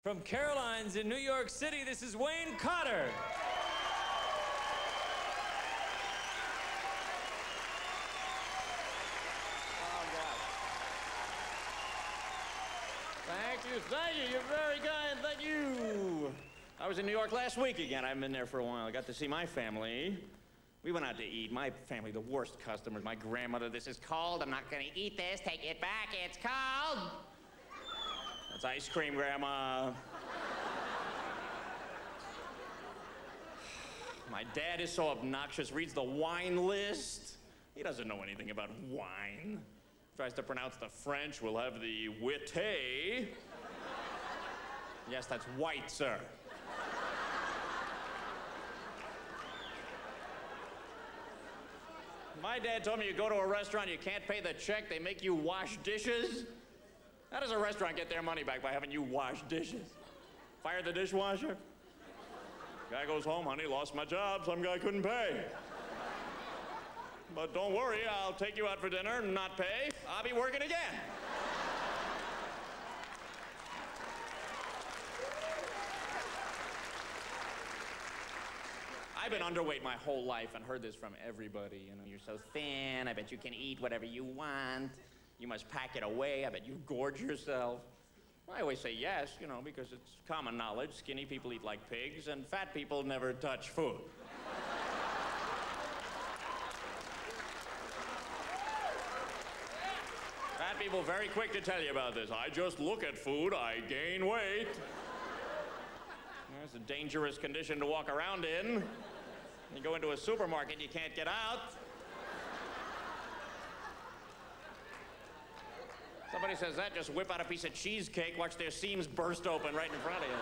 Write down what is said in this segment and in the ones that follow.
From Caroline's in New York City, this is Wayne Cotter. Thank you. You're very kind. Thank you. I was in New York last week again. I've been there for a while. I got to see my family. We went out to eat. My family, the worst customers. My grandmother, this is cold. I'm not going to eat this. Take it back. It's cold. That's ice cream, Grandma. My dad is so obnoxious, reads the wine list. He doesn't know anything about wine. Tries to pronounce the French. We'll have the witté. Yes, that's white, sir. My dad told me you go to a restaurant, you can't pay the check, they make you wash dishes. How does a restaurant get their money back by having you wash dishes? Fire the dishwasher? Guy goes home, honey, lost my job, some guy couldn't pay. But don't worry, I'll take you out for dinner, not pay. I'll be working again. I've been underweight my whole life and heard this from everybody. You know, you're so thin, I bet you can eat whatever you want. You must pack it away, I bet you gorge yourself. I always say yes, you know, because it's common knowledge. Skinny people eat like pigs, and fat people never touch food. Fat people very quick to tell you about this. I just look at food, I gain weight. It's a dangerous condition to walk around in. You go into a supermarket, you can't get out. Somebody says that, just whip out a piece of cheesecake, watch their seams burst open right in front of you.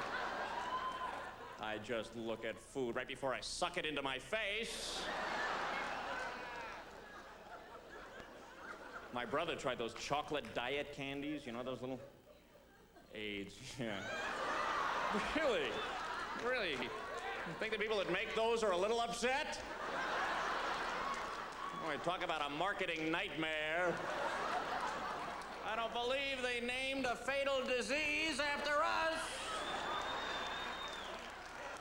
I just look at food right before I suck it into my face. My brother tried those chocolate diet candies, you know, those little AIDS, yeah. Really? You think the people that make those are a little upset? Oh, talk about a marketing nightmare. I don't believe they named a fatal disease after us.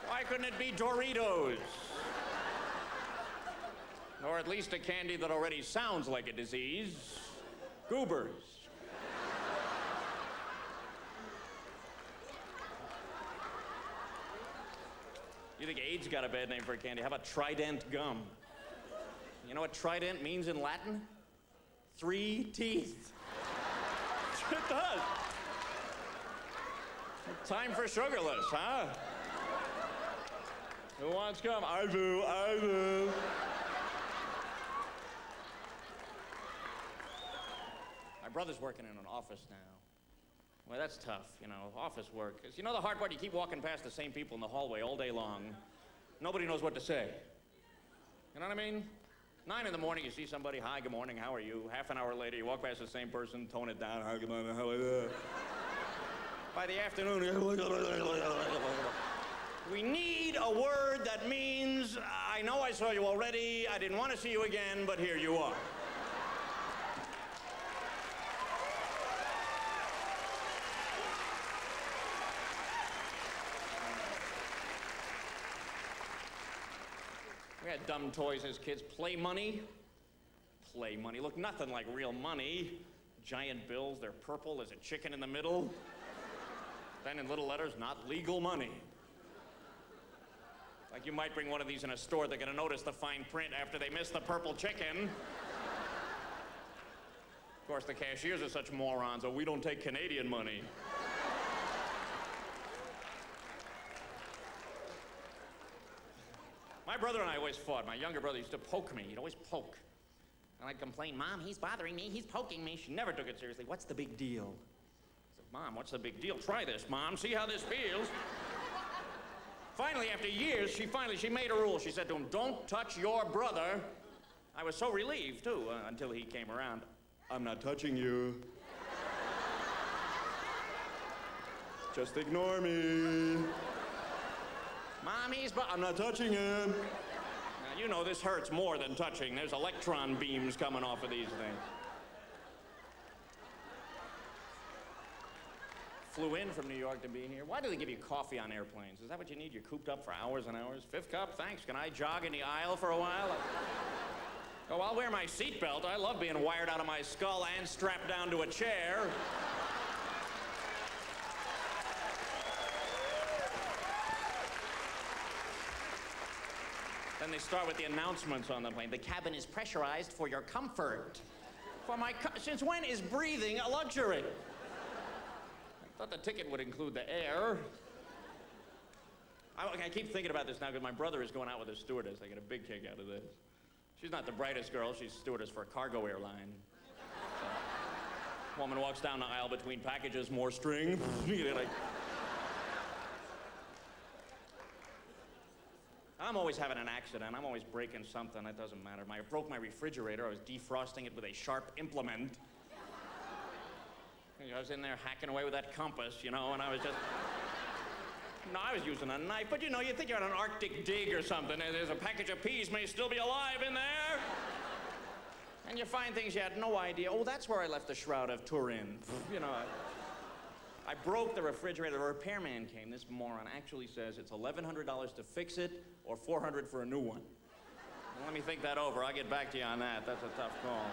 Why couldn't it be Doritos? Or at least a candy that already sounds like a disease. Goobers. You think AIDS got a bad name for a candy? How about Trident gum? You know what Trident means in Latin? 3 teeth. It does. Time for sugarless, huh? Who wants gum? I do. My brother's working in an office now. Well, that's tough, you know, office work. 'Cause you know the hard part? You keep walking past the same people in the hallway all day long. Nobody knows what to say. You know what I mean? 9 in the morning, you see somebody, hi, good morning, how are you? Half an hour later, you walk past the same person, tone it down, hi, good morning, how are you? By the afternoon, we need a word that means, I know I saw you already, I didn't want to see you again, but here you are. We had dumb toys as kids. Play money. Look nothing like real money. Giant bills, they're purple, there's a chicken in the middle. Then in little letters, not legal money. Like you might bring one of these in a store, they're gonna notice the fine print after they miss the purple chicken. Of course, the cashiers are such morons, we don't take Canadian money. My brother and I always fought. My younger brother used to poke me. He'd always poke. And I'd complain, Mom, he's bothering me, he's poking me. She never took it seriously. What's the big deal? I said, Mom, what's the big deal? Try this, Mom. See how this feels. Finally, after years, she made a rule. She said to him, don't touch your brother. I was so relieved, too, until he came around. I'm not touching you. Just ignore me. Mom, I'm not touching him. Now, you know this hurts more than touching. There's electron beams coming off of these things. flew in from New York to be here. Why do they give you coffee on airplanes? Is that what you need? You're cooped up for hours and hours? Fifth cup, thanks. Can I jog in the aisle for a while? Oh, I'll wear my seatbelt. I love being wired out of my skull and strapped down to a chair. Then they start with the announcements on the plane. The cabin is pressurized for your comfort. Since when is breathing a luxury? I thought the ticket would include the air. I keep thinking about this now because my brother is going out with a stewardess. I get a big kick out of this. She's not the brightest girl. She's stewardess for a cargo airline. Woman walks down the aisle between packages, more string. I'm always having an accident. I'm always breaking something. It doesn't matter. I broke my refrigerator. I was defrosting it with a sharp implement. I was in there hacking away with that compass, and I was just... No, I was using a knife, but you think you're on an Arctic dig or something, and there's a package of peas may still be alive in there. And you find things you had no idea. Oh, that's where I left the Shroud of Turin. I broke the refrigerator. The repairman came. This moron actually says it's $1,100 to fix it or $400 for a new one. Well, let me think that over. I'll get back to you on that. That's a tough call.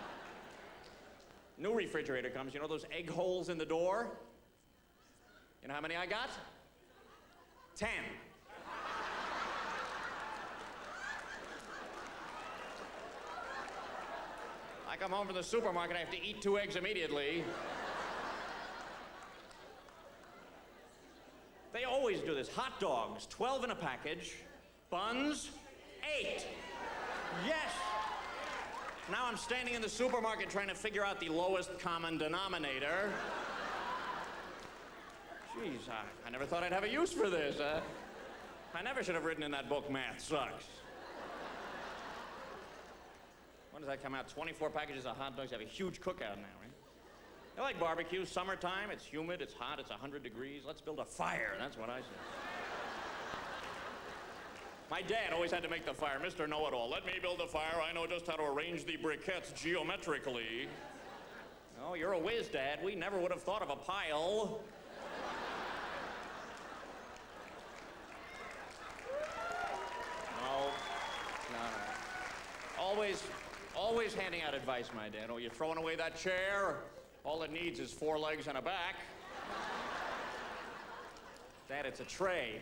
New refrigerator comes. You know those egg holes in the door? You know how many I got? 10. I come home from the supermarket, I have to eat 2 eggs immediately. They always do this. Hot dogs, 12 in a package. Buns, 8. Yes. Now I'm standing in the supermarket trying to figure out the lowest common denominator. Jeez, I never thought I'd have a use for this. I never should have written in that book, Math Sucks. When does that come out? 24 packages of hot dogs. You have a huge cookout now, right? I like barbecue. Summertime, it's humid, it's hot, it's 100 degrees. Let's build a fire. That's what I say. My dad always had to make the fire. Mr. Know-It-All. Let me build a fire. I know just how to arrange the briquettes geometrically. Oh, you're a whiz, Dad. We never would have thought of a pile. No. Always handing out advice, my dad. Oh, you're throwing away that chair? All it needs is 4 legs and a back. Dad, it's a tray.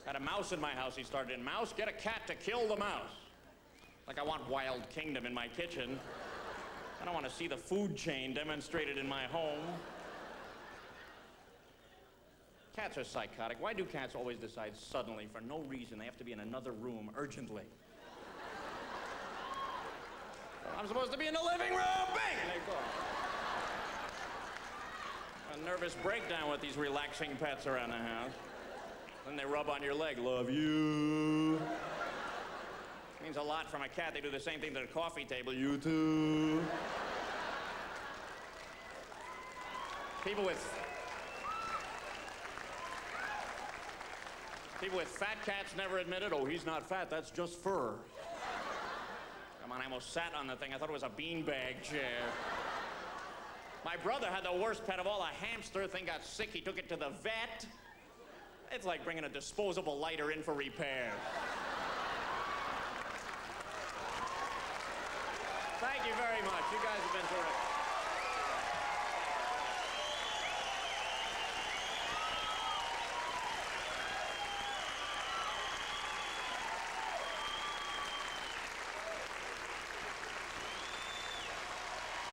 Had a mouse in my house, he started in. Mouse, get a cat to kill the mouse. Like I want Wild Kingdom in my kitchen. I don't want to see the food chain demonstrated in my home. Cats are psychotic. Why do cats always decide suddenly, for no reason, they have to be in another room urgently? I'm supposed to be in the living room! Bang! And they go. A nervous breakdown with these relaxing pets around the house. Then they rub on your leg. Love you. Means a lot from a cat. They do the same thing to the coffee table. You too. People with fat cats never admit it. Oh, he's not fat. That's just fur. Come on, I almost sat on the thing. I thought it was a beanbag chair. My brother had the worst pet of all, a hamster. Thing got sick. He took it to the vet. It's like bringing a disposable lighter in for repair. Thank you very much. You guys have been terrific.